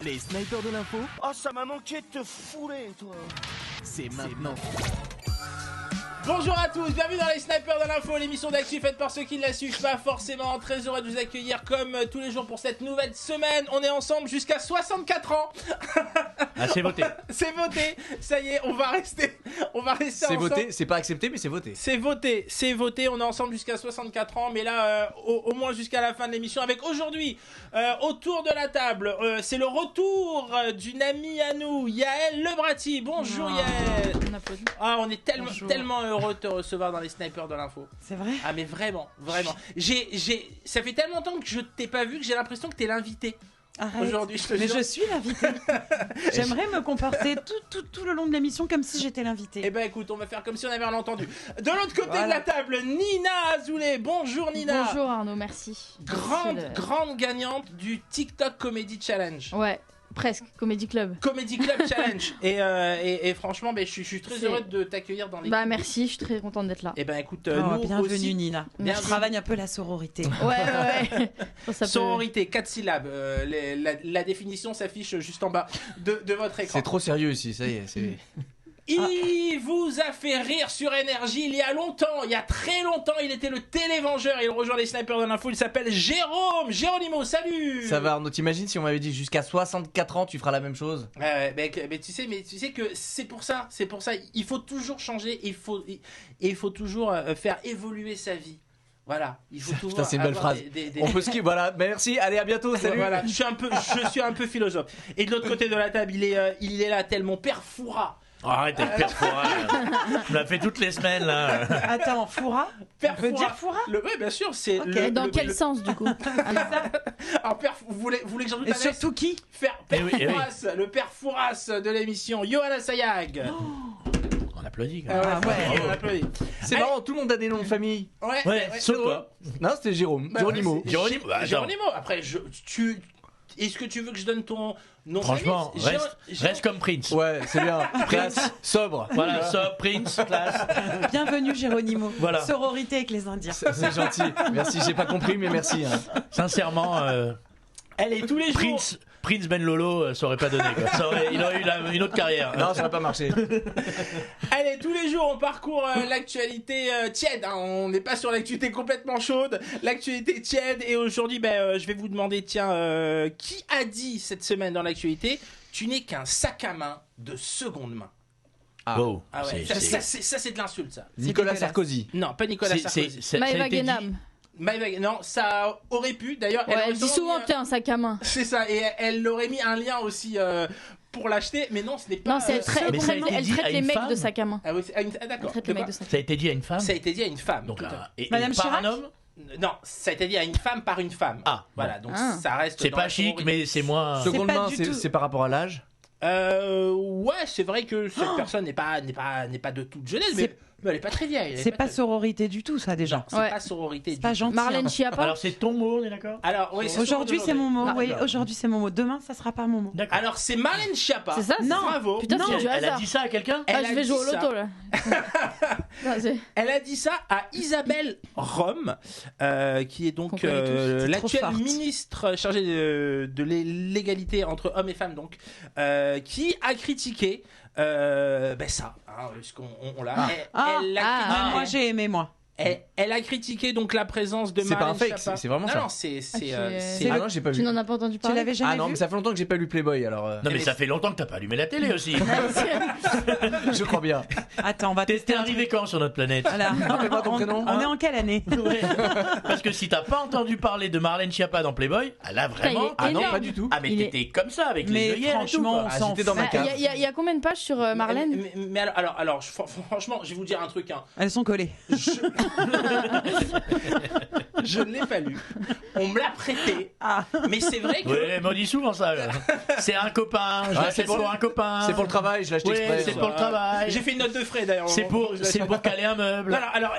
Les snipers de l'info, Oh, ça m'a manqué de te fouler, toi. c'est maintenant. Bonjour à tous, bienvenue dans les snipers de l'info, l'émission d'actu faite par ceux qui ne la suivent pas forcément. Très heureux de vous accueillir comme tous les jours pour cette nouvelle semaine. On est ensemble jusqu'à 64 ans. Ah, c'est voté. C'est voté, ça y est, on va rester C'est ensemble. voté, c'est pas accepté, mais c'est voté. C'est voté, on est ensemble jusqu'à 64 ans, mais là, au moins jusqu'à la fin de l'émission, avec aujourd'hui, autour de la table, c'est le retour d'une amie à nous, Yael Lebrati. Bonjour Yael. On applaudit. Ah, on est tellement heureux de te recevoir dans les snipers de l'info. C'est vrai? Ah mais vraiment. Ça fait tellement longtemps que je t'ai pas vu que j'ai l'impression que t'es l'invité. Arrête. Aujourd'hui, je te Mais jure. je suis l'invité. J'aimerais me comporter tout le long de l'émission comme si j'étais l'invité. Eh ben écoute, on va faire comme si on avait rien entendu. De l'autre côté Voilà. de la table, Nina Azoulay. Bonjour Nina. Bonjour Arnaud, merci. Grande gagnante du TikTok Comedy Challenge. Ouais, presque, Comedy Club. Comedy Club Challenge. Et franchement, ben, je suis très C'est- heureux de t'accueillir dans l'équipe. Bah merci, je suis très contente d'être là. Eh ben écoute, Oh, nous bienvenue aussi. Nina. Bienvenue. Je travaille un peu la sororité. Ouais. Ça peut- Sororité, 4 syllabes. La définition s'affiche juste en bas de votre écran. C'est trop sérieux ici, ça y est. C'est... Il vous a fait rire sur Énergie il y a longtemps, il y a très longtemps, il était le télévengeur, il rejoint les snipers de l'info, il s'appelle Géronimo, salut. Ça va Arnaud, t'imagines si on m'avait dit jusqu'à 64 ans tu feras la même chose? Mais tu sais que c'est pour ça, il faut toujours changer, il faut toujours faire évoluer sa vie. Voilà, il faut toujours Putain, c'est une belle avoir phrase. des- On peut skip, voilà, merci, allez à bientôt, salut. Voilà, je suis un peu philosophe. Et de l'autre côté de la table, il est là tel mon père Foura. Arrête avec Père Foura. Tu me l'as fait toutes les semaines là. Attends, Foura? Père On peut Foura. dire Foura? Oui, bien sûr, c'est Ok. Et dans quel sens du coup? Alors, père, vous voulez que j'en doute Et un surtout qui? Père Eh oui, eh oui. Fouras, le père Fouras de l'émission, Johanna Sayag. On applaudit quand même. Ah ouais. on applaudit. C'est marrant, tout le monde a des noms de famille. Ouais, sauf toi. Non, c'était Jérôme, Bah, Géronimo. c'est- Géronimo, bah, attends. Géronimo. Après, est-ce que tu veux que je donne ton nom de Franchement, famille reste comme Prince. Ouais, c'est bien. Classe, sobre. Voilà, ça, Prince, classe. Bienvenue Géronimo. Voilà. Sororité avec les Indiens. C'est gentil. Merci, j'ai pas compris, mais merci. hein. Sincèrement, Elle est tous les jours. Prince Ben Lolo, ça aurait pas donné quoi. Il aurait eu une autre carrière. Non, ça va pas marcher. Allez, tous les jours, on parcourt l'actualité tiède. Hein. On n'est pas sur l'actualité complètement chaude. L'actualité tiède. Et aujourd'hui, je vais vous demander, tiens, qui a dit cette semaine dans l'actualité, tu n'es qu'un sac à main de seconde main. Oh, Ah ouais, c'est- ça c'est de l'insulte, ça. Nicolas dégueulasse. Sarkozy. Non, pas Nicolas Sarkozy. ça a Maëva été dit. Guénam. Maëva- non, ça aurait pu. D'ailleurs, Ouais, aurait elle dit sûrement souvent mis que t'es un sac à main. c'est ça. Et elle aurait mis un lien aussi pour l'acheter. Mais non, ce n'est pas. Non, c'est Mais ça a été elle dit traite à les une mecs femme de sac à main. Ah oui, Elle d'accord. traite De les mecs quoi de sac Ça a été dit à une femme. Ça a été dit à une femme. Donc, tout à fait. et Madame par un Chirac homme. Non, ça a été dit à une femme par une femme. Ah, Voilà, donc Ah. ça reste. C'est dans pas la chic, sororité. mais c'est moins. Seconde pas main, du tout. c'est par rapport à l'âge. Ouais, c'est vrai que cette personne n'est pas de toute jeunesse, mais elle est pas très vieille. elle est C'est pas très- sororité du tout ça déjà. Non, c'est Ouais. pas sororité. C'est du pas tout. gentil. Marlène hein. Schiappa. Alors c'est ton mot, on est d'accord? Alors, oui, c'est Aujourd'hui son c'est mon mot. Ah, Oui, d'accord. aujourd'hui c'est mon mot. Demain ça sera pas mon mot. D'accord. Alors, c'est Marlène Schiappa. C'est ça, c'est- Non. Bravo. Putain, Non, c'est du Elle a hasard. dit ça à quelqu'un? Elle Ah, a je vais dit jouer au ça. loto là. Non, c'est- Elle a dit ça à Isabelle Rome, qui est donc Qu'on connaît tous. C'est trop l'actuelle forte. ministre chargée de l'égalité entre hommes et femmes, donc, qui a critiqué ça, hein, parce qu'on on l'a. Elle l'a Ah, critiqué. moi j'ai aimé moi. Elle a critiqué donc la présence de C'est pas Marlène un fake, Schiappa. c'est vraiment non, ça. Non, c'est c'est Ah non, j'ai pas Tu vu. n'en as pas entendu Tu parler? l'avais jamais Ah non, vu? mais ça fait longtemps que j'ai pas lu Playboy alors. Non mais ça fait longtemps que t'as pas allumé la télé aussi. Je crois bien. Attends, on va T'es tester un arrivé quand sur notre planète? Voilà. Rappelle-moi ton prénom. On est en quelle année? Ouais. Parce que si t'as pas entendu parler de Marlène Schiappa dans Playboy, ah là vraiment. il est Ah non, énorme. pas du tout. Ah mais Il est- t'étais comme ça avec les Mais œillères et tout, franchement, quoi. on Ah, s'en j'étais dans ma fout. cave. Il y a combien de pages sur Marlène? Mais alors, franchement, je vais vous dire un truc. Hein. Elles sont collées. Je ne l'ai pas lu. On me l'a prêté. Ah. Mais c'est vrai que. Ouais, mais on dit souvent ça. C'est un copain, je Ah, l'achète pour un copain. C'est pour le travail, je l'ai acheté Ouais, exprès. c'est pour le travail. J'ai fait une note de frais d'ailleurs. C'est pour caler un meuble. Non, alors,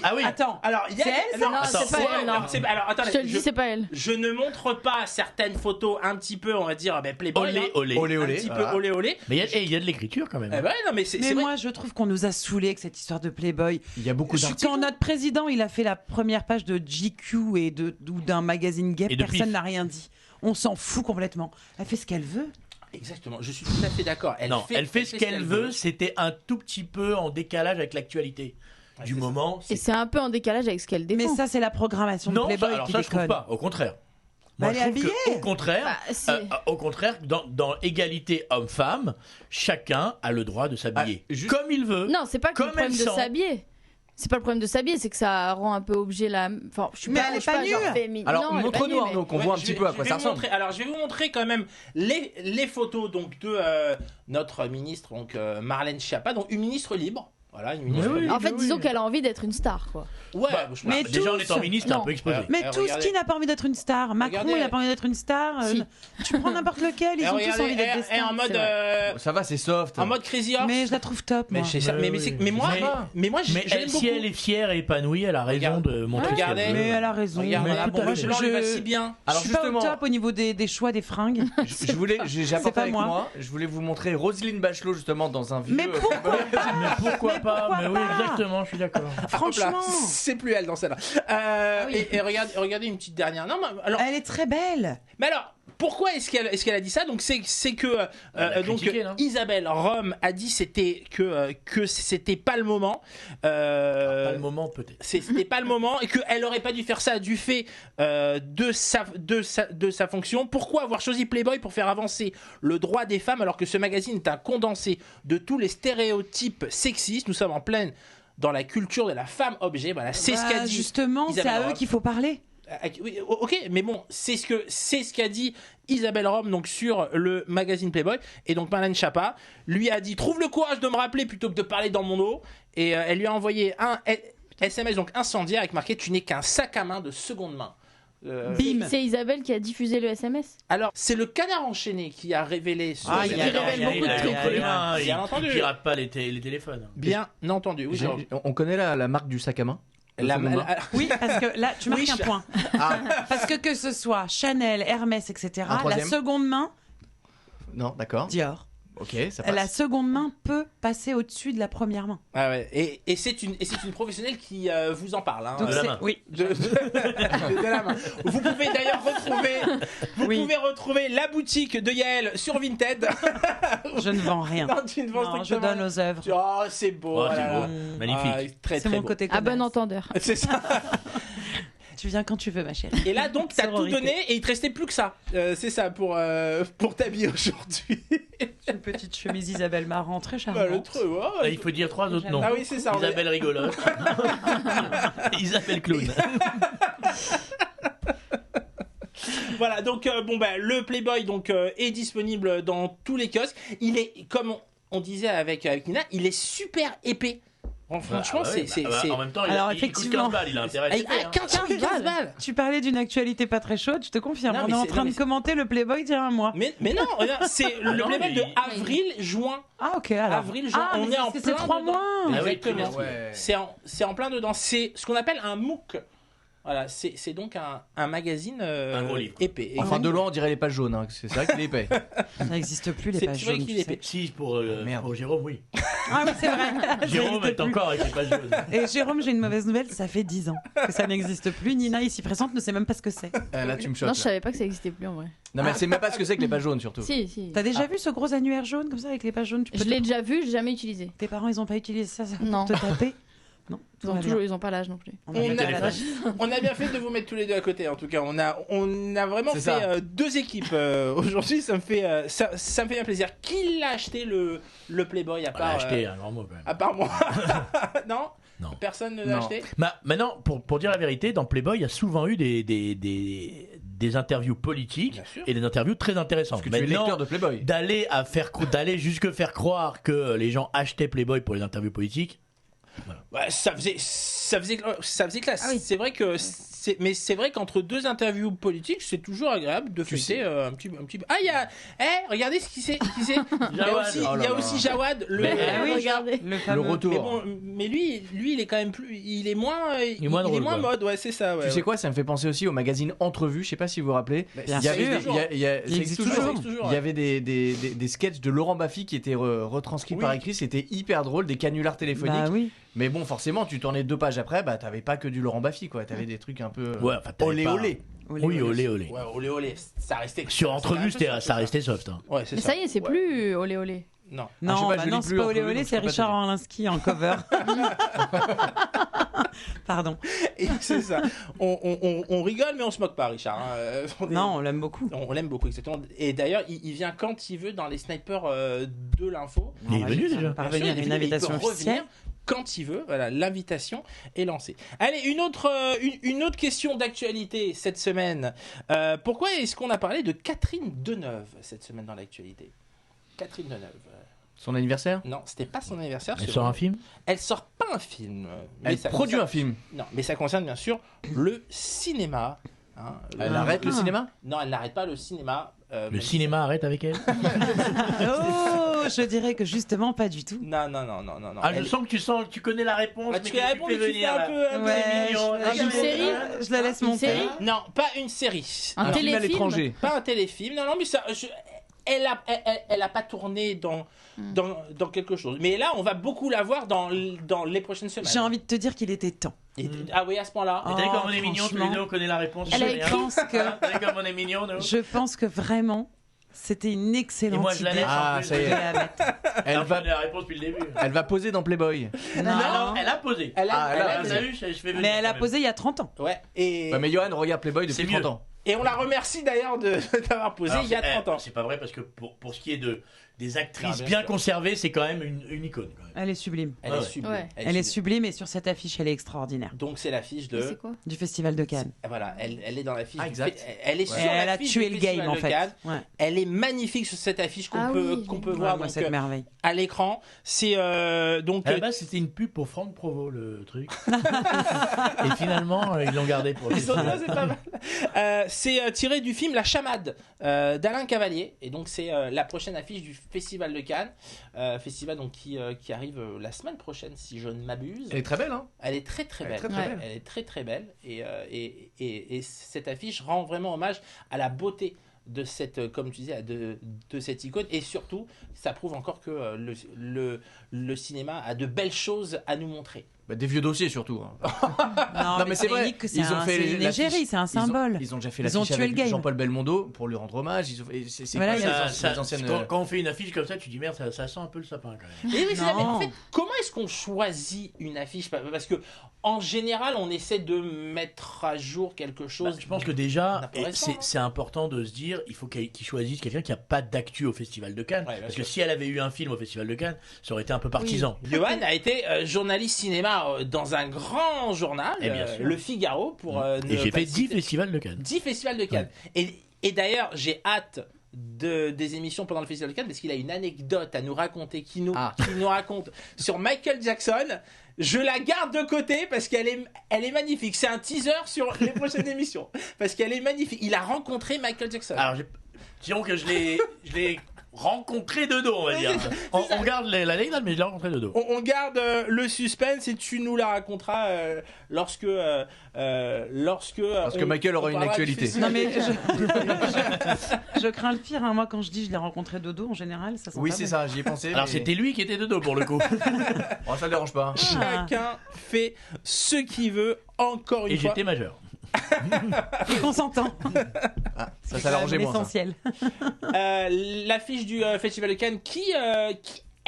Ah oui. Attends. Alors, il y a. C'est elle, ça Non, c'est pas elle, non. Alors, attendez. Je te le dis, c'est pas elle. Je ne montre pas certaines photos un petit peu, on va dire, Playboy. Olé, hein. olé. Olé, Un olé. petit voilà. peu olé olé. Mais il y a de l'écriture quand même. Eh ben, non, mais c'est Mais vrai. moi, je trouve qu'on nous a saoulés avec cette histoire de Playboy. Il y a beaucoup d'articles. Quand notre président il a fait la première page de GQ ou d'un magazine Gay, Et de personne Pif. n'a rien dit. On s'en fout complètement. Elle fait ce qu'elle veut. Exactement, je suis tout à fait d'accord. Elle fait ce qu'elle veut, c'était un tout petit peu en décalage avec l'actualité du c'est moment. Et c'est un peu en décalage avec ce qu'elle défend. Mais ça, c'est la programmation de Non, Playboy alors qui ça je trouve déconne. pas, au contraire. Bah, Moi, elle je est trouve que, habillée. au contraire, dans égalité homme-femme, chacun a le droit de s'habiller comme il veut. Non, c'est pas que le Comme problème elle de sent. s'habiller. C'est pas le problème de s'habiller, c'est que ça rend un peu objet la. Enfin, je suis Mais pas, elle est je suis pas genre nue. féminine. Alors, Non, elle est pas montre-nous, nue, Arnaud, mais- qu'on voit un petit peu à quoi ça ressemble. Alors, je vais vous montrer quand même les photos donc de notre ministre, donc Marlène Schiappa, donc une ministre libre. Voilà, une ministre libre. En fait, disons qu'elle a envie d'être une star, quoi. Ouais, mais Déjà en tous. étant ministre, t'es un Non. peu exposé. Mais Eh, tout ce regardez. qui n'a pas envie d'être une star. Macron, Regardez. il n'a pas envie d'être une star. Si. Tu prends n'importe lequel, ils ont tous envie d'être des et stars. en mode c'est vrai. Ça va, c'est soft. en mode Crazy Horse. Mais je la trouve top, Mais moi. c'est ça. Mais Mais, oui. mais moi, Mais- moi, Mais je l'aime elle, beaucoup. si elle est fière et épanouie, elle a raison Regarde. de montrer ce Regardez. qu'elle veut. Mais elle a raison. Regardez, Mais ah tout bon, à le fait. blanc lui va si bien. Je Alors suis pas au justement, top au niveau des choix des fringues. j'ai apporté pas avec moi. moi. Je voulais vous montrer Roselyne Bachelot justement dans un vieux. Mais pourquoi Mais pourquoi pas pourquoi Mais oui, pas exactement, je suis d'accord. Franchement, Hop là, c'est plus elle dans celle-là. Et regardez une petite dernière. Non, mais alors, elle est très belle. mais alors, pourquoi est-ce qu'elle a dit ça? Donc c'est que a donc critiqué, non Isabelle Rome a dit que c'était pas le moment. Pas le moment peut-être. C'était pas le moment et qu'elle aurait pas dû faire ça du fait de sa fonction. Pourquoi avoir choisi Playboy pour faire avancer le droit des femmes alors que ce magazine est un condensé de tous les stéréotypes sexistes? Nous sommes en pleine dans la culture de la femme objet. Voilà, c'est ce qu'a dit. Justement, c'est Isabelle à eux Rome. qu'il faut parler. Oui, ok, mais bon, c'est ce qu'a dit Isabelle Rome donc sur le magazine Playboy. Et donc Marlène Schiappa lui a dit trouve le courage de me rappeler plutôt que de parler dans mon dos. Et elle lui a envoyé un SMS donc incendiaire avec marqué tu n'es qu'un sac à main de seconde main. Bim. C'est Isabelle qui a diffusé le SMS. Alors c'est le Canard enchaîné qui a révélé ce Ah, il SMS. révèle beaucoup de trucs. Bien entendu. Il pirate pas les téléphones. Bien entendu. Oui, Jérôme. On connaît la marque du sac à main. La- seconde main. Oui, parce que là, tu marques Oui, un point. Parce que ce soit Chanel, Hermès, etc., Un la troisième. seconde main, Non, d'accord. Dior. Ok, ça passe. La seconde main peut passer au-dessus de la première main. Ah ouais. Et c'est une professionnelle qui vous en parle. Hein. Donc de la c'est main. oui. De la main. Vous pouvez d'ailleurs retrouver la boutique de Yael sur Vinted. Je ne vends rien. Non, tu ne vends Non, je strictement donne aux œuvres. Oh, c'est beau. Oh, oh c'est là beau. là. Magnifique. Ah, très C'est très mon beau. côté À bon commerce. entendeur. C'est ça. Tu viens quand tu veux, ma chérie. Et là donc t'as tout Sororité. donné et il te restait plus que ça. C'est ça pour t'habiller aujourd'hui. Une petite chemise Isabelle Marant, très Bah, le charmante. truc. Oh, Ah, il faut dire 3 autres noms. Ah oui c'est ça. on est- Isabelle rigolote. Isabelle clown. Voilà donc le Playboy donc est disponible dans tous les kiosques. Il est comme on disait avec Nina, il est super épais. Bon, franchement Ah, ouais, c'est en même temps, Alors, il coûte effectivement. 15 balles, il a intérêt à il kiffer, a hein. 15 balles. Tu parlais d'une actualité pas très chaude, je te confirme. Non, On mais est en c'est- train non, mais de commenter le Playboy d'il y a un mois. Mais non, regarde, c'est le non, Playboy mais de il- avril-juin. Ah ok alors. Avril, juin, Ah, on mais est en c'est plein 3 dedans. mois. Ah oui, Exactement. trimestre. C'est en plein dedans. C'est ce qu'on appelle un MOOC. Voilà, c'est donc un magazine Un gros livre. épais. Enfin, de loin, on dirait les pages jaunes. Hein. C'est vrai qu'il est épais. Ça n'existe plus les C'est pages vrai jaunes. qu'il tu est sais. épais. Si, pour Jérôme, oui. Ah oui, c'est vrai. Ça Jérôme n'existe est plus. encore avec les pages jaunes. Et Jérôme, j'ai une mauvaise nouvelle, ça fait 10 ans que ça n'existe plus. Nina, ici présente, ne sait même pas ce que c'est. Là, tu me choques. Non, je là. savais pas que ça existait plus en vrai. Non, mais elle sait même pas ce que c'est que les pages jaunes, surtout. Si, si. T'as déjà vu ce gros annuaire jaune comme ça avec les pages jaunes tu peux Je te- l'ai déjà vu, j'ai jamais utilisé. Tes parents, ils ont pas utilisé ça Non. pour te taper. Non, tout va bien. Ils ont pas l'âge non plus. On On a a- pas l'âge. On a bien fait de vous mettre tous les deux à côté. En tout cas, on a vraiment C'est fait ça. deux équipes aujourd'hui. Ça me fait ça me fait bien plaisir. Qui l'a acheté le Playboy à On l'a part acheté, un grand mot quand même. à part moi Non. Non. Personne ne l'a Non. acheté. Maintenant, pour dire la vérité, dans Playboy, il y a souvent eu des interviews politiques Bien sûr. et des interviews très intéressantes. Parce que tu es Maintenant, lecteur de Playboy. d'aller jusque faire croire que les gens achetaient Playboy pour les interviews politiques. Ouais, ça faisait classe. Ah oui. C'est vrai que mais c'est vrai qu'entre deux interviews politiques, c'est toujours agréable de fêter un petit peu. Ah il y a regardez ce qui c'est Il y a Jawad. aussi, Oh là il y a là. aussi Jawad le Ah oui, Regardez. Le Le fameux. mais retour. bon, mais lui il est quand même plus il est moins moins drôle, quoi. mode ouais, c'est ça ouais. Tu sais quoi, ça me fait penser aussi au magazine Entrevue, je sais pas si vous vous rappelez. Bien Il y avait sûr. des- il y a- Il ça existe existe toujours. toujours. Il y avait des sketchs de Laurent Baffy qui étaient retranscrits Oui. par écrit, c'était hyper drôle, des canulars téléphoniques. Bah oui. Mais bon, forcément, tu tournais 2 pages après, bah t'avais pas que du Laurent Baffy quoi, t'avais des trucs un peu Ouais, enfin, t'avais olé pas- olé. Oui, olé. Ouais, olé olé, ça restait. Sur entrevue, c'était un peu ça soft, restait soft. Hein. Ouais, c'est Mais ça y est, c'est plus olé olé. Non. Non, je sais pas, bah je non, lis c'est plus pas en Olé revue, Olé, donc c'est je peux pas Richard te dire. Orlinski en cover. Pardon. Et c'est ça. On rigole, mais on se moque pas, Richard. Hein. Non, on l'aime beaucoup. On l'aime beaucoup, exactement. Et d'ailleurs, il vient quand il veut dans les snipers de l'info. Il est venu déjà. Parvenir à Bien sûr, une il est venu, invitation il peut officielle. revenir quand il veut. Voilà, l'invitation est lancée. Allez, une autre question d'actualité cette semaine. Pourquoi est-ce qu'on a parlé de Catherine Deneuve cette semaine dans l'actualité? Catherine Deneuve. Son anniversaire? Non, c'était pas son anniversaire. Elle c'est sort vrai. un film. Elle sort pas un film. mais Elle ça produit concerne- un film. Non, mais ça concerne bien sûr le cinéma. Hein, Elle arrête le cinéma? Non, elle n'arrête pas le cinéma. Le même cinéma arrête avec elle. Oh, je dirais que justement, pas du tout. Non. Ah, je Elle- sens que tu connais la réponse. Ah, mais tu que la réponds, mais fais tu fais un là. peu. un peu Ouais, mignon. je- Une série Je la laisse Une monter. série Non, pas une série. Un Un film à téléfilm l'étranger. Pas un téléfilm. Non, mais ça. Elle a pas tourné dans quelque chose. Mais là, on va beaucoup la voir dans les prochaines semaines. J'ai envie de te dire qu'il était temps. Ah oui, à ce point-là. Mais t'as vu Oh, comme on est mignon, tous les franchement. deux, on connaît la réponse. Elle a je sais écrit- rien. pense que- T'as vu comme on est mignon, nous. Je pense que vraiment, c'était une Et excellente moi, je la idée. laisse. Ah, en plus. ça y est. de la mettre. Elle va, la réponse depuis le début. elle va poser dans Playboy. Non, Alors, elle a posé. Elle a, Ah, elle a- elle a Vous posé. avez vu, je fais venir mais elle a quand même. posé il y a 30 ans. Ouais. Et, Ouais, mais Johan regarde Playboy C'est depuis mieux. 30 ans. et on la remercie d'ailleurs d'avoir posé Alors, il y a c'est- 30 ans. C'est pas vrai parce que pour ce qui est des actrices Ah, bien bien sûr. conservées, c'est quand même une icône. Quand même. Elle est sublime. Elle Ouais, est ouais. sublime. Ouais. Elle est sublime et sur cette affiche, elle est extraordinaire. Donc c'est l'affiche Mais de. c'est quoi Du Festival de Cannes. Voilà, elle est dans l'affiche. Ah, du exact. Elle est sur Elle a l'affiche tué du le game Festival en de fait. Cannes. Ouais. Elle est magnifique sur cette affiche qu'on Ah peut, oui, qu'on oui. peut Ouais, voir moi, donc, cette merveille. à l'écran. C'est donc À la base, c'était une pub pour Franck Provost, le truc. Et finalement, ils l'ont gardé pour le ils ont dit, festival. c'est pas mal. C'est tiré du film La Chamade d'Alain Cavalier et donc c'est la prochaine affiche du Festival de Cannes, festival donc qui arrive la semaine prochaine si je ne m'abuse. Elle est très belle, hein? Elle est très très Elle est belle. très, très belle. Elle est très très belle et cette affiche rend vraiment hommage à la beauté de cette, comme tu disais, de cette icône et surtout ça prouve encore que le cinéma a de belles choses à nous montrer. Bah, des vieux dossiers surtout. hein. Non, mais c'est vrai, unique que c'est ils ont fait une l'affiche. égérie, c'est un symbole. Ils ont déjà fait Ils ont l'affiche tué avec le game. Jean-Paul Belmondo pour lui rendre hommage. C'est Voilà, quoi, il y a- les anciennes. Quand on fait une affiche comme ça, tu dis merde, ça sent un peu le sapin quand même. Et oui, c'est ça, mais en Non. fait, comment est-ce qu'on choisit une affiche? Parce que en général, on essaie de mettre à jour quelque chose. Je pense que déjà, Un peu récent, hein. c'est important de se dire, il faut qu'ils choisissent quelqu'un qui n'a pas d'actu au Festival de Cannes. Ouais, bien parce sûr. que si elle avait eu un film au Festival de Cannes, ça aurait été un peu partisan. Johan a été journaliste cinéma dans un grand journal, Et bien sûr. Le Figaro, pour ne Et j'ai pas fait le 10 citer. festivals de Cannes. 10 festivals de Cannes. Et d'ailleurs, j'ai hâte des émissions pendant le Festival de Cannes parce qu'il a une anecdote à nous raconter qui nous raconte sur Michael Jackson. Je la garde de côté parce qu'elle est magnifique. C'est un teaser sur les prochaines émissions parce qu'elle est magnifique. Il a rencontré Michael Jackson. Alors, disons que je l'ai rencontré de dos, on va dire. On garde l'anecdote, mais je l'ai rencontré de dos. On garde le suspense et tu nous la raconteras lorsque Michael aura une actualité. Non mais je crains le pire. Hein. Moi, quand je dis je l'ai rencontré de dos, en général, ça sent Oui, pas c'est bon. ça, j'y ai pensé. Alors, mais- c'était lui qui était de dos pour le coup. Oh, ça le dérange pas. Chacun fait ce qu'il veut. Encore une Et fois. j'étais majeur. Et consentant. Ça l'a arrangé moins. ça. L'essentiel. L'affiche du Festival de Cannes qui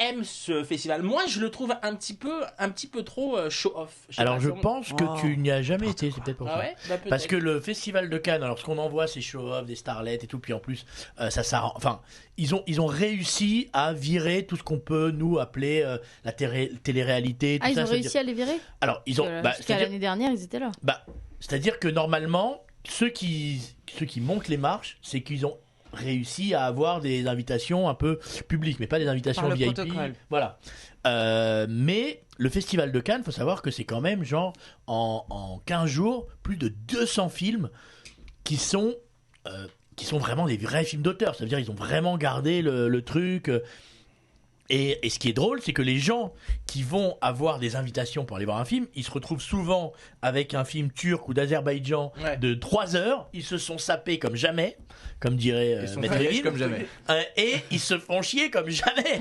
aime ce festival. Moi, je le trouve un petit peu trop show-off. sais Alors, pas, je sûrement- pense que Oh. tu n'y as jamais été, c'est peut-être pour Ah ça. ouais Bah, peut-être. Parce que le festival de Cannes, alors ce qu'on en voit, c'est show-off, des starlets et tout, puis en plus, enfin, ils ont réussi à virer tout ce qu'on peut nous appeler la télé-réalité. Tout Ah, ils ça, ont c'est-à-dire- réussi à les virer? Alors, ils ont, Jusqu'à c'est-à-dire, l'année dernière, ils étaient là. c'est-à-dire que normalement, ceux qui montent les marches, c'est qu'ils ont réussi à avoir des invitations un peu publiques, mais pas des invitations Par le VIP. protocole. Voilà. Mais le festival de Cannes, faut savoir que c'est quand même genre en 15 jours, plus de 200 films qui sont vraiment des vrais films d'auteur. Ça veut dire ils ont vraiment gardé le truc. Et ce qui est drôle, c'est que les gens qui vont avoir des invitations pour aller voir un film, ils se retrouvent souvent avec un film turc ou d'Azerbaïdjan Ouais. de 3 heures. Ils se sont sapés comme jamais, comme dirait Ils sont Maître riches Evin. comme jamais. Et ils se font chier comme jamais.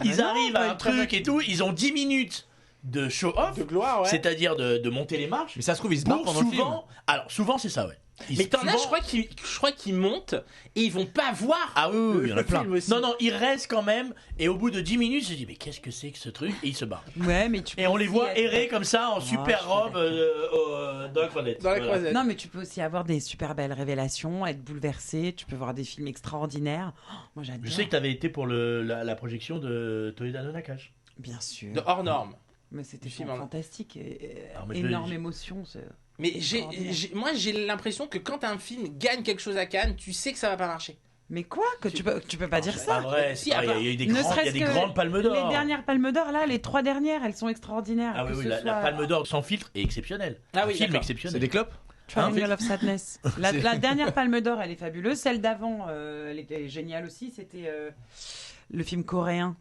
Ils arrivent à un truc et tout, ils ont 10 minutes de show-off, De gloire, ouais. c'est-à-dire de monter les marches. Mais ça se trouve, ils se barrent Pour pendant le film. souvent, alors souvent c'est ça, ouais. Mais t'en as, souvent- je crois qu'ils montent et ils vont pas voir. Ah oui, le- il y en a le plein. film aussi. Non, il reste quand même. Et au bout de 10 minutes, je dis, mais qu'est-ce que c'est que ce truc? Et ils se barrent. Ouais, mais tu peux Et on les aussi voit être- errer comme ça en je super suis robe d'accord. dans la croisette. Dans la Voilà. croisette. Non, mais tu peux aussi avoir des super belles révélations, être bouleversé. Tu peux voir des films extraordinaires. Oh, moi, j'adore. Je sais que tu avais été pour la projection de Toledano Nakash. Bien sûr. De hors norme. Mais c'était Du film en- fantastique. Et, Alors, mais énorme je- émotion. Mais Extraordinaire. moi j'ai l'impression que quand un film gagne quelque chose à Cannes, tu sais que ça va pas marcher. Mais quoi que tu peux pas dire C'est ça. pas vrai, Si, c'est pas- à part- il y a eu des, Ne grandes, il y a serait-ce des que grandes palmes d'or. Les dernières palmes d'or, là, les 3 dernières, elles sont extraordinaires. Ah oui, Que oui, ce la soit palme d'or sans filtre est exceptionnelle. Ah Un oui, film d'accord. exceptionnel. C'est des clopes Triangle of Sadness. La C'est- dernière palme d'or, elle est fabuleuse. Celle d'avant, elle était géniale aussi. C'était le film coréen.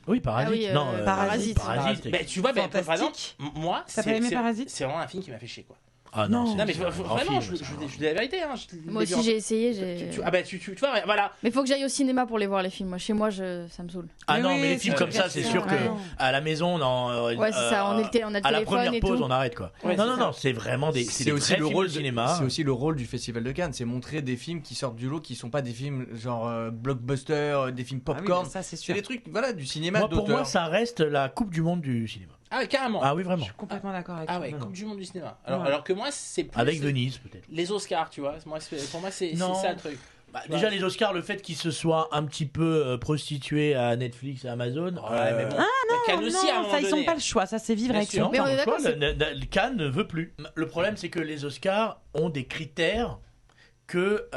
Oui, Parasite. Ah oui, non, Parasite. Parasite. Mais tu vois, par exemple, Fantastique. moi, T'as pas aimé Parasite c'est vraiment un film qui m'a fait chier quoi. Ah non, Non. Non mais c'est un grand vraiment, film, je c'est un dis la vérité. Hein, Moi aussi, j'ai essayé. Ah bah tu vois, voilà. Mais faut que j'aille au cinéma pour les voir, les films. Moi, chez moi, ça me saoule. Ah Mais non, oui, mais les films c'est comme ça, c'est sûr, sûr que ouais. à la maison, non. Ouais, c'est ça, on a le à téléphone la première et pause, tout. on arrête quoi. Ouais, non, c'est non, ça. non, c'est vraiment des. C'est des aussi vrais le films rôle de cinéma. C'est aussi le rôle du Festival de Cannes, c'est montrer des films qui sortent du lot, qui sont pas des films genre blockbuster, des films Ah oui, popcorn. mais ça, c'est C'est sûr. des trucs, voilà, du cinéma Moi, pour d'auteur. moi, ça reste la Coupe du Monde du cinéma. Ah ouais, carrément. Ah oui, Je vraiment. suis complètement d'accord avec Ah toi. ouais, Non, Coupe non. du monde du cinéma. Alors, Ouais. alors que moi, c'est plus Avec Venise, peut-être. les Oscars, tu vois. Moi, pour moi, c'est Non. ça le truc. Bah, Tu déjà, vois. les Oscars, le fait qu'ils se soient un petit peu prostitués à Netflix et Amazon. Ouais, mais bon. Cannes aussi, à un Non, moment ça, ils donné. sont pas le choix. Ça, c'est vivre Bien avec sûr. son Mais on temps. est d'accord, Cannes ne veut plus. Le problème, c'est que les Oscars ont des critères que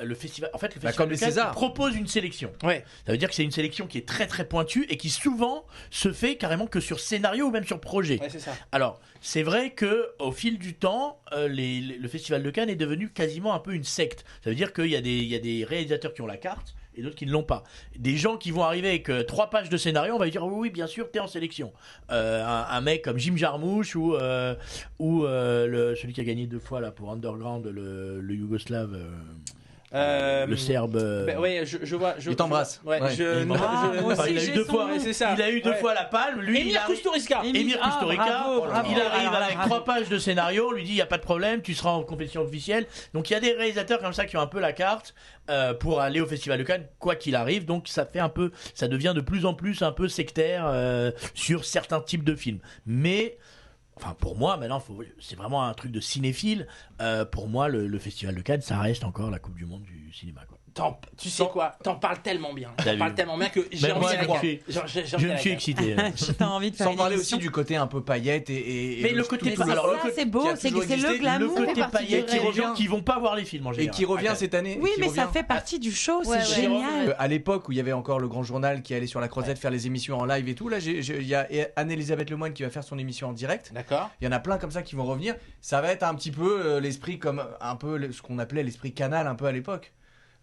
le festival. En fait, le festival comme de les Cannes Césars. propose une sélection. Ouais. Ça veut dire que c'est une sélection qui est très très pointue et qui souvent se fait carrément que sur scénario ou même sur projet. Ouais, c'est ça. Alors, c'est vrai que au fil du temps, le Festival de Cannes est devenu quasiment un peu une secte. Ça veut dire qu'il y a des réalisateurs qui ont la carte et d'autres qui ne l'ont pas. Des gens qui vont arriver avec 3 pages de scénario, on va lui dire oui, oui, bien sûr, t'es en sélection. Un mec comme Jim Jarmusch ou celui qui a gagné 2 fois là pour Underground, le Yougoslave, le Serbe. Bah, ouais, je vois. Il t'embrasse. Ouais, Ouais. je. Il non, m'embrasse. je- moi Enfin, aussi, il a eu j'ai 2 son fois. nom. c'est ça. Il a eu 2 Ouais. fois la palme. Lui, il Emir arrive. Kusturica. Emir Ah, Kusturica, bravo, bravo. il arrive Alors là, avec bravo. 3 pages de scénario, on lui dit il n'y a pas de problème, tu seras en compétition officielle. Donc il y a des réalisateurs comme ça qui ont un peu la carte pour aller au Festival de Cannes, quoi qu'il arrive. Donc ça fait un peu, ça devient de plus en plus un peu sectaire sur certains types de films. Mais enfin pour moi maintenant, c'est vraiment un truc de cinéphile. Pour moi le Festival de Cannes, ça reste encore la Coupe du Monde du cinéma, quoi. Tu sais quoi, t'en parles tellement bien. T'as T'en parles vu. tellement bien que j'ai Même envie moi, d'aller je la suis- Cannes. J'ai Je envie me d'aller suis la excité. T'as envie de faire Sans une parler émission. aussi du côté un peu paillettes et Mais le côté Mais pas- c'est alors, le ça, côté- c'est beau, qui a c'est toujours c'est le existé, le glamour. fait côté partie du paillettes qui rêve. revient, qui vont pas voir les films en et général. qui revient Ah, cette année. Oui, qui mais ça revient. fait partie du show, Ouais, c'est ouais. génial. À l'époque où il y avait encore le Grand Journal qui allait sur la Croisette faire les émissions en live et tout, là il y a Anne-Elisabeth Lemoine qui va faire son émission en direct. D'accord. Il y en a plein comme ça qui vont revenir. Ça va être un petit peu l'esprit comme un peu ce qu'on appelait l'esprit Canal un peu à l'époque.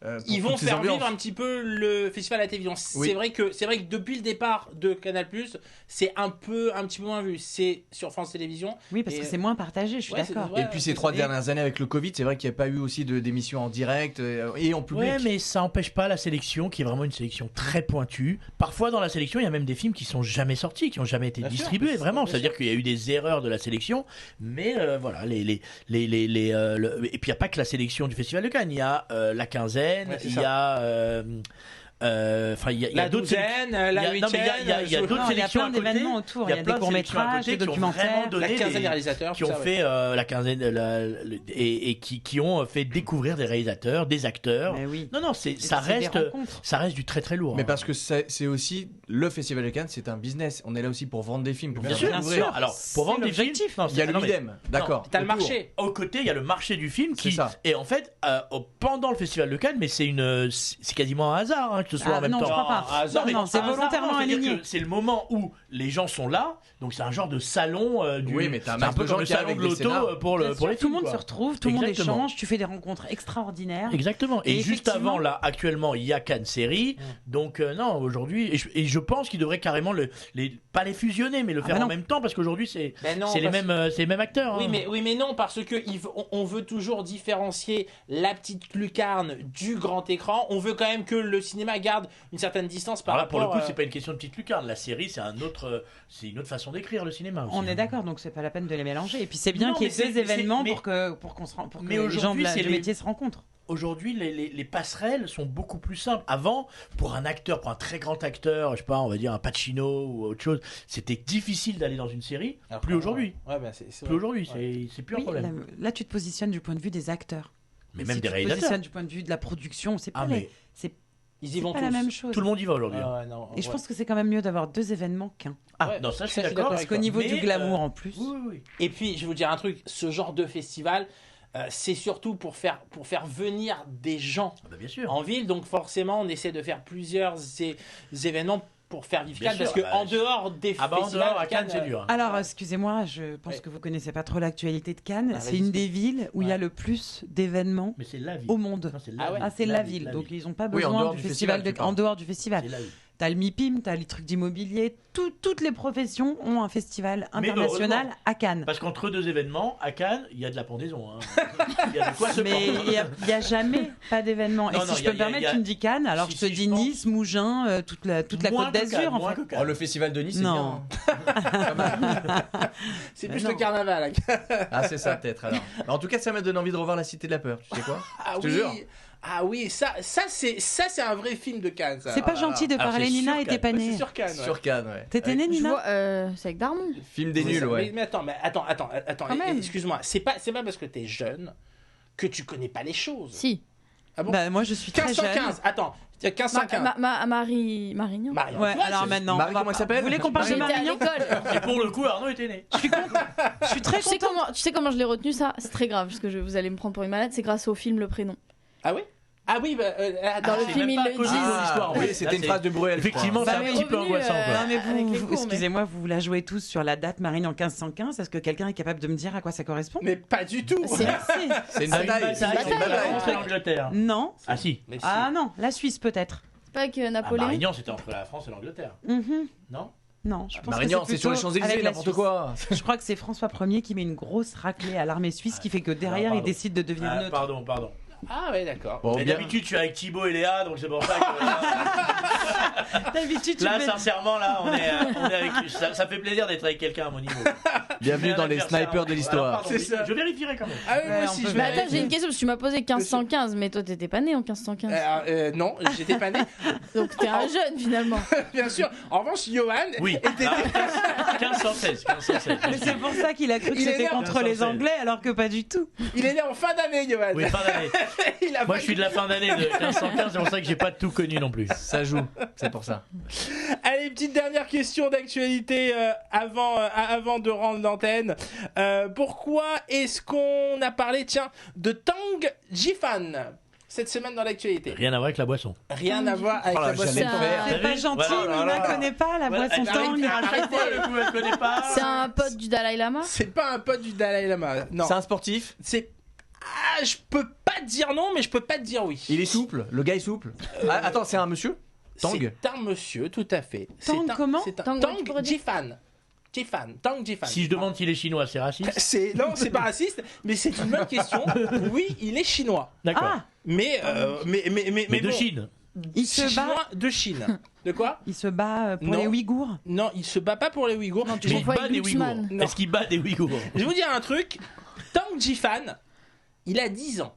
Pour Ils vont toutes ces faire ambiances. vivre un petit peu le festival à la télévision. Oui. C'est vrai que depuis le départ de Canal+, c'est un petit peu moins vu. C'est sur France Télévisions. Oui, parce Et- que c'est moins partagé, je suis Ouais, c'est- d'accord. ouais, Et puis ces c'est 3 ça. dernières années avec le Covid, c'est vrai qu'il n'y a pas eu aussi d'émissions en direct et en public. Ouais, mais ça empêche pas la sélection, qui est vraiment une sélection très pointue. Parfois, dans la sélection, il y a même des films qui sont jamais sortis, qui ont jamais été Bien sûr, distribués. bien Vraiment, sûr. c'est-à-dire qu'il y a eu des erreurs de la sélection, mais voilà, et puis il y a pas que la sélection du Festival de Cannes. Il y a la quinzaine, Ouais, c'est il ça. y a enfin, il y a La d'autres douzaine, sélections. la Non, mais il y a- huitième. il y a je- d'autres Non, il y a sélections plein à côté. d'événements autour. Il y a Il y a plein des de sélections à courts-métrages, côté des qui ont vraiment documentaires. donné La quinzaine des- des réalisateurs. qui tout ont ça, ouais. fait la quinzaine et qui ont fait découvrir des réalisateurs, des acteurs. Mais oui. Non, ça C'est des reste, rencontres. ça reste du très très lourd. Mais hein. parce que c'est aussi le Festival de Cannes, c'est un business. On est là aussi pour vendre des films, pour Bien faire sûr, découvrir. sûr. Alors, pour C'est vendre des films, l'objectif. non, Il y a le non, mais Midem, d'accord. T'as le autour. marché. Au côté, il y a le marché du film C'est qui ça. et en fait pendant le festival de Cannes, mais c'est quasiment un hasard hein, que ce soit Ah, en même non, temps. je crois pas. Ah, Non, mais Non, c'est un hasard, volontairement non, c'est-à-dire aligné. que c'est le moment où les gens sont là, donc c'est un genre de salon du. Oui, mais t'as un c'est un max peu de comme gens le qui salon arrivent de avec des l'auto scénars. pour Bien le sûr, pour les tout le films, monde quoi. se retrouve, tout le monde Exactement. échange, tu fais des rencontres extraordinaires. Exactement. Et Et juste effectivement- avant, là, actuellement, il y a Cannes Série. Donc, non, aujourd'hui, et je pense qu'ils devraient carrément pas les fusionner, mais le faire bah en non. même temps, parce qu'aujourd'hui, c'est Ben non, c'est les parce- mêmes acteurs. hein. Oui mais non, parce que on veut toujours différencier la petite lucarne du grand écran. On veut quand même que le cinéma garde une certaine distance par Alors là, pour rapport. le coup, c'est pas une question de petite lucarne. La série, c'est une autre façon d'écrire le cinéma. Aussi, On est hein. d'accord, donc c'est pas la peine de les mélanger. Et puis c'est bien Non, qu'il y mais ait deux c'est- événements mais- pour que mais les gens aujourd'hui, c'est du les- métier se rencontrent. Aujourd'hui, les passerelles sont beaucoup plus simples. Avant, pour un très grand acteur, je sais pas, on va dire un Pacino ou autre chose, c'était difficile d'aller dans une série. Alors, Plus aujourd'hui. Ouais, bah, c'est Plus vrai. aujourd'hui, Ouais. c'est plus un Oui, problème. là, tu te positionnes du point de vue des acteurs. Mais Si même des tu te réalisateurs. positionnes du point de vue de la production, c'est pas, Ah, mais Ils y c'est vont pas tous. la même chose. tout le monde y va aujourd'hui. Ah ouais, non, Et je ouais. pense que c'est quand même mieux d'avoir deux événements qu'un. Ah, Ouais, non, ça, je suis ça, je suis d'accord. d'accord Parce avec qu'au toi. niveau du Mais, glamour en plus. Oui. Et puis, je vais vous dire un truc, ce genre de festival, c'est surtout pour faire venir des gens Ah bah, bien sûr. en ville. Donc forcément, on essaie de faire plusieurs événements pour faire vivre Bien Cannes. sûr, Parce que bah, en dehors des Ah bah en festivals, dehors, à Cannes, c'est dur. Alors, excusez-moi, je pense Ouais. que vous connaissez pas trop l'actualité de Cannes. Ah, c'est vas-y, une des villes où il y a Ouais. le plus d'événements Mais c'est la ville. au monde. Non, c'est Ah ouais. Ah, c'est la ville. Donc, ils n'ont pas Oui, en besoin dehors du du festival festival, tu en parles. dehors du festival. C'est la ville. T'as le MIPIM, t'as les trucs d'immobilier. Toutes les professions ont un festival Mais international heureusement. à Cannes. Parce qu'entre deux événements, à Cannes, il y a de la pendaison. Hein. Il y a de quoi se Mais prendre. il n'y a jamais pas d'événement. Et Non, si non, je il y a- peux me permettre, il y a- tu me dis Cannes, alors Si, je te si, dis je pense. Nice, Mougins, toute la Moins côte que d'Azur Cannes, en moins fait. que Cannes. Oh, le festival de Nice, c'est Non. bien. c'est Mais plus non. le carnaval. Ah, c'est ça, peut-être alors. En tout cas, ça m'a donné envie de revoir La Cité de la Peur. Tu sais quoi Ah Je te oui, jure. ah oui, ça c'est un vrai film de Cannes. Ça. C'est pas gentil de Alors, parler, c'est Nina, sur et t'es Cannes. pas C'est née. sur Cannes. ouais. Sur Cannes, ouais. T'étais Avec- née, Je Nina vois, c'est avec Darmon. Film des C'est nuls, ça. ouais. Mais attends. Quand même. Excuse-moi, c'est pas parce que t'es jeune que tu connais pas les choses. Si. Ah bon Bah, moi, je suis très jeune. 1515. Attends, 1515. Marignan. Marion. Ouais, Tu vois, alors c'est- maintenant. Marie, on va comment elle pas- s'appelle Vous voulez qu'on parle de J'étais à Marignan l'école. Et pour le coup, Arnaud était né. Je suis très Tu sais contente. comment je l'ai retenu ça? C'est très grave parce que vous allez me prendre pour une malade. C'est grâce au film Le Prénom. Ah oui. Ah oui, bah, Dans le c'est film, même ils pas le connu disent. dans l'histoire. oui, Là, c'était une c'est- phrase de Bruel. Effectivement, Bah, c'est un mais petit peu revenu, angoissant. quoi. Non mais Avec les vous, cours, mais- excusez-moi, vous la jouez tous sur la date Marine en 1515. Est-ce que quelqu'un est capable de me dire à quoi ça correspond? mais pas du tout. C'est- C'est une Ah, une bataille. bataille C'est une bataille, bataille. entre l'Angleterre. Non. Ah si. Mais si. Ah non, la Suisse peut-être. pas avec Ah, Napoléon. Marignan, c'était entre la France et l'Angleterre. Mhm. Non. Non, je pense Marignan, que c'est sur les plutôt Champs-Élysées, avec la n'importe Suisse. quoi. Je crois que c'est François Ier qui met une grosse raclée à l'armée suisse qui fait que derrière pardon. il décide de devenir neutre. Pardon. Ah ouais, d'accord. Bon, Mais bien. d'habitude, je suis avec Thibaut et Léa, donc c'est pour ça que. D'habitude, tu Là, fais- sincèrement, là, on est avec. Ça fait plaisir d'être avec quelqu'un à mon niveau. Bienvenue dans les snipers de l'histoire. C'est ça. Je vérifierai quand même. Ah oui, moi Ouais, aussi, on peut je Mais vais attends, j'ai une question parce que tu m'as posé 1515, mais toi t'étais pas né en 1515. Non, j'étais pas né, Donc t'es un jeune finalement. bien sûr. En revanche, Johan Oui. était 1516. Mais c'est pour ça qu'il a cru que Il est c'était né en contre les 1516. Anglais alors que pas du tout. il est né en fin d'année, Johan. Oui, fin d'année. Il a Moi, pas- je suis de la fin d'année de 1515, c'est pour ça que j'ai pas tout connu non plus. Ça joue, c'est pour ça. Allez, petite dernière question d'actualité avant de rendre l'antenne. Pourquoi est-ce qu'on a parlé, tiens, de Tang Jifan cette semaine dans l'actualité? Rien à voir avec la boisson. Rien à voir avec Oh là, la boisson. j'allais le C'est un- faire. C'est T'as pas vu gentil, Voilà, Nina voilà. connaît pas la boisson Arrêtez, Tang. à chaque fois, le coup, elle connaît pas. C'est un pote du Dalai Lama. C'est pas un pote du Dalai Lama. Non. C'est un sportif. C'est. Ah, je peux pas te dire non, mais je peux pas te dire oui. Il est souple. Le gars est souple. Ah, attends, c'est un monsieur Tang. C'est un monsieur, tout à fait. Tang C'est un- comment c'est un- Tang, Tang tu pourrais dire Jifan. Tang Jifan. Si je demande s'il est chinois, c'est raciste. Non, c'est pas raciste, mais c'est une bonne question. Oui, il est chinois. D'accord. Ah, Mais Mais de bon, Chine. il se bat. Chinois de Chine. De quoi? Il se bat pour Non. les Ouïghours. Non, il se bat pas pour les Ouïghours. tu Je Mais vais- il confonds bat avec des Ouïghours. Glucksmann. Non. Est-ce qu'il bat des Ouïghours? je vais vous dire un truc. Tang Jifan, il a 10 ans.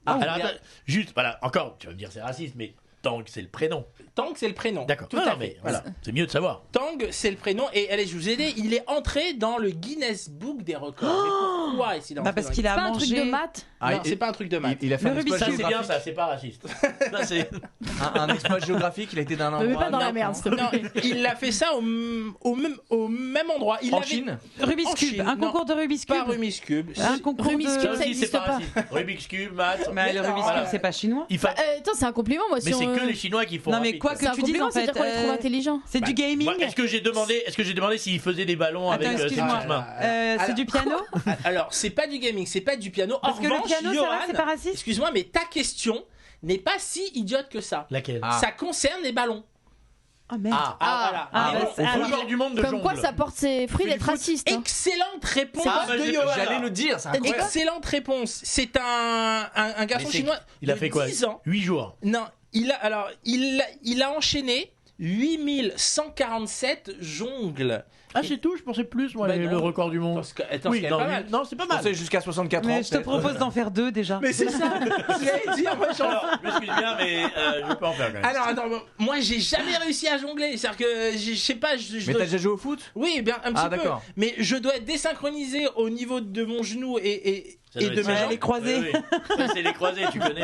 Ah, Oh, alors, bien. attends, juste, voilà, encore, tu vas me dire c'est raciste, mais Tang, c'est le prénom. Tang, c'est le prénom. D'accord. Tout Non, à non, fait. mais voilà, c'est mieux de savoir. Tang, c'est le prénom. Et allez, je vous ai aidé. Il est entré dans le Guinness Book des records. Mais pourquoi est-il entré Bah parce dans le qu'il C'est a pas un truc mangé de maths. Ah, Non, c'est pas un truc de maths. Il a fait Le un Rubik's exploit Ça, c'est bien, géographique. ça, c'est pas raciste. Ça, c'est. Un exploit géographique, il a été d'un Me mets endroit. pas dans la non, merde, s'il te plaît. Non, il a fait ça au même endroit. Il En avait Chine Rubik's En Cube, Chine, un non. concours de Rubik's pas Cube. Rubik's Cube. Un concours Rubik's de. Cube, Ça ça aussi, c'est existe pas pas. raciste. Rubik's Cube, maths. Mais le Mais Rubik's non, Cube, voilà. c'est pas chinois. Il faut- Attends, c'est un compliment moi. Mais si c'est on- que les Chinois qui font. Non mais rapide. quoi que C'est un tu dises compliment, en fait, c'est-à-dire qu'on les trouve intelligents. c'est du gaming. Moi, Est-ce que j'ai demandé s'il faisait des ballons Attends, avec excuse-moi. ses mains? C'est Alors- du piano. Alors, c'est pas du gaming, c'est pas du piano. Parce en que le revanche, piano, ça va, Johan, c'est pas raciste. excuse-moi, mais ta question n'est pas si idiote que ça. Laquelle? Ah. Ça concerne les ballons. Oh merde. Ah, voilà. Ah, Mais bah, bon, c'est- Au alors- record du monde de Comme quoi jongle. ça porte ses fruits Fais du d'être foot. raciste. hein. excellente réponse Ah, bah, de j'ai- Johan. J'allais le dire, c'est T'as dit incroyable. Excellente réponse. C'est un garçon Mais c'est- chinois. Il a de fait quoi? 10 ans. 8 jours. Non, il a enchaîné 8147 jongles. Ah, c'est tout, je pensais plus, moi, Bah le non. record du monde. Attends, c'est quand même pas mal. non, c'est pas Je mal. pensais jusqu'à 64 ans. Mais je te peut-être. propose d'en faire 2 déjà. Mais c'est ça. J'allais dire, moi, Alors, je m'excuse bien, mais je peux en faire quand même. Alors attends, moi j'ai jamais réussi à jongler. C'est-à-dire que je sais pas. Mais t'as déjà joué au foot? Oui, bien un petit peu. d'accord. Mais je dois être désynchronisé au niveau de mon genou et Ça doit de être mes ça. jambes. les croisés. Oui, oui. Ça, c'est les croisés, tu connais.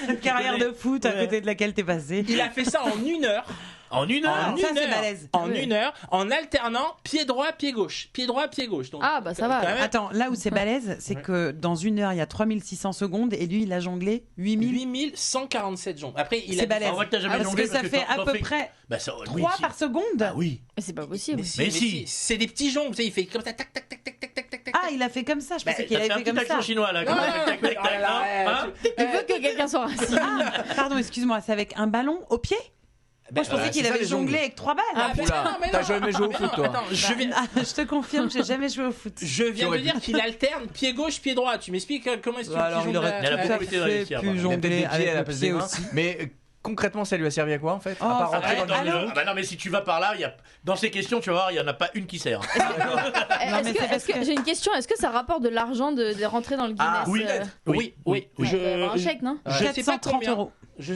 Une carrière de foot à côté de laquelle t'es passé. Il a fait ça en 1 heure. En une heure. En ça, une c'est heure. balèze. En Oui. 1 heure, en alternant pied droit, pied gauche. Pied droit, pied gauche. Donc, Ah, bah ça va. quand même, Attends, là où c'est balèze, c'est que dans 1 heure, il y a 3600 secondes et lui, il a jonglé 8000. 8147 jongles. Après, il C'est a balèze. En vrai, t'as jamais Parce jonglé que ça fait à t'en peu fais- près Bah, ça, oui, 3 si. par seconde. Ah oui. Mais c'est pas possible. Mais Mais si. c'est des petits jongles. Tu sais, il fait comme ça, tac, tac, tac, tac, tac, tac, tac, tac. Ah, il a fait comme ça. Je pensais qu'il T'as avait fait un fait comme petit ça. accent chinois là. Non, Comme non, ça, tac, tac, oh tac, là tac, là, hein, hein. Il veut que quelqu'un soit raciste. Ah, pardon, excuse-moi, c'est avec un ballon au pied. Moi, je pensais qu'il c'est ça, avait les jongles. jonglé avec 3 balles. Ah, mais Oula, non, mais t'as non. jamais joué au Mais foot, non, toi? Attends, je viens. Je te confirme, j'ai jamais joué au foot. Je viens de aurais dire pu. qu'il alterne pied gauche, pied droit. Tu m'expliques comment est-ce que Alors, tu il jongles aurait Il y en a à- beaucoup tout à été dans les fait vestiaires, pu par Il a peut-être jongler des pieds à la avec le place pied des mains. aussi. Mais concrètement, ça lui a servi à quoi en fait? Oh, À part ça rentrer va. dans le Alors- milieu. Ah bah non, mais si tu vas par là, dans ces questions, tu vas voir, il y en a pas une qui sert. Non, mais c'est parce que- J'ai une question. Est-ce que ça rapporte de l'argent de rentrer dans le Guinness Ah, oui. Oui. Ouais, il doit y avoir un chèque, non Je sais pas 430 combien. euros.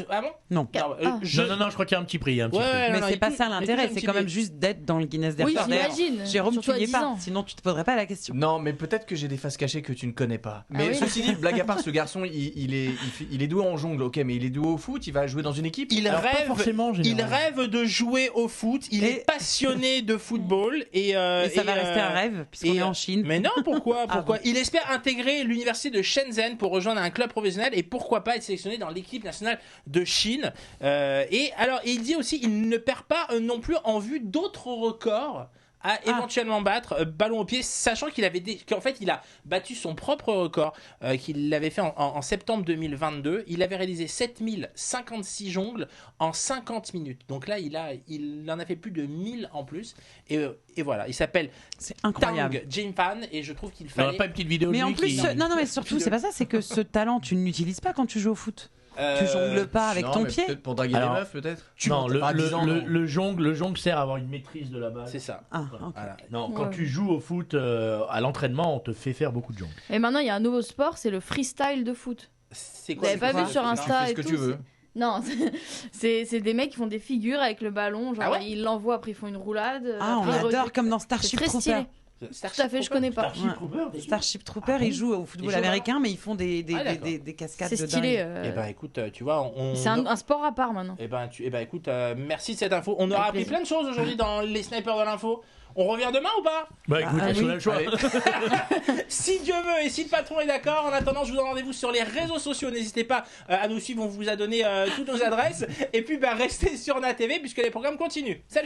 Ah bon? Non. Non, Ah. Non, je crois qu'il y a un petit prix. Un petit Ouais, prix. ouais, Mais non, c'est il pas touche- ça il l'intérêt, touche un c'est petit quand même billet. juste d'être dans le Guinness des Oui, records. D'ailleurs, j'imagine. Jérôme, tu Surtout à n'y es 10 pas, ans. sinon tu te poserais pas la question. Non, mais peut-être que j'ai des faces cachées que tu ne connais pas. Mais oui. ceci dit, blague à part, ce garçon, il est doué en jongle, ok, mais il est doué au foot, il va jouer dans une équipe. Il Alors, pas rêve, forcément, en il général. rêve de jouer au foot. Il Et- est passionné de football et Mais ça va rester un rêve, puisqu'on et, est en Chine. Mais non, pourquoi Ah bon. Il espère intégrer l'université de Shenzhen pour rejoindre un club professionnel et pourquoi pas être sélectionné dans l'équipe nationale de Chine. Et alors, il dit aussi, il ne perd pas non plus en vue d'autres records à éventuellement battre ballon au pied, sachant qu'en fait il a battu son propre record qu'il avait fait en septembre 2022. Il avait réalisé 7056 jongles en 50 minutes. Donc là il en a fait plus de 1000 en plus et voilà, il s'appelle C'est incroyable. Tang Jinpan et je trouve qu'il Il n'y aura fallait pas une petite vidéo de Mais en lui plus, qui... non, mais surtout, c'est pas ça, c'est que ce talent, tu ne l'utilises pas quand tu joues au foot. Tu jongles pas avec Non, ton mais pied. Peut-être pour draguer Alors, les meufs, peut-être. Non, Pas à 10 ans, non. le jongle sert à avoir une maîtrise de la balle. c'est ça. Ah, ok. Voilà. Non, quand Ouais. tu joues au foot, à l'entraînement, on te fait faire beaucoup de jongles. Et maintenant, il y a un nouveau sport, c'est le freestyle de foot. C'est Vous avez pas c'est vu sur Non. Insta Tu fais ce et que tout, tu veux. Non, c'est des mecs qui font des figures avec le ballon, genre Ah ouais ils l'envoient, après ils font une roulade. Ah, on après, ils adore reculent. comme dans C'est Starship très stylé. Trooper. Tout à fait, je connais pas. Ouais. Starship Trooper, ils jouent au football Ils jouent américain, mais ils font des d'accord. cascades C'est de stylé. dingue. Eh ben écoute, tu vois, C'est un sport à part maintenant. Eh ben écoute, merci de cette info. On aura Avec appris plaisir. plein de choses aujourd'hui dans les snipers de l'info. On revient demain ou pas? Bah écoute, Ah, on oui. a le choix. Allez. Si Dieu veut et si le patron est d'accord. En attendant, je vous donne rendez-vous sur les réseaux sociaux. N'hésitez pas à nous suivre. On vous a donné toutes nos adresses. Et puis, restez sur NATV puisque les programmes continuent. Salut!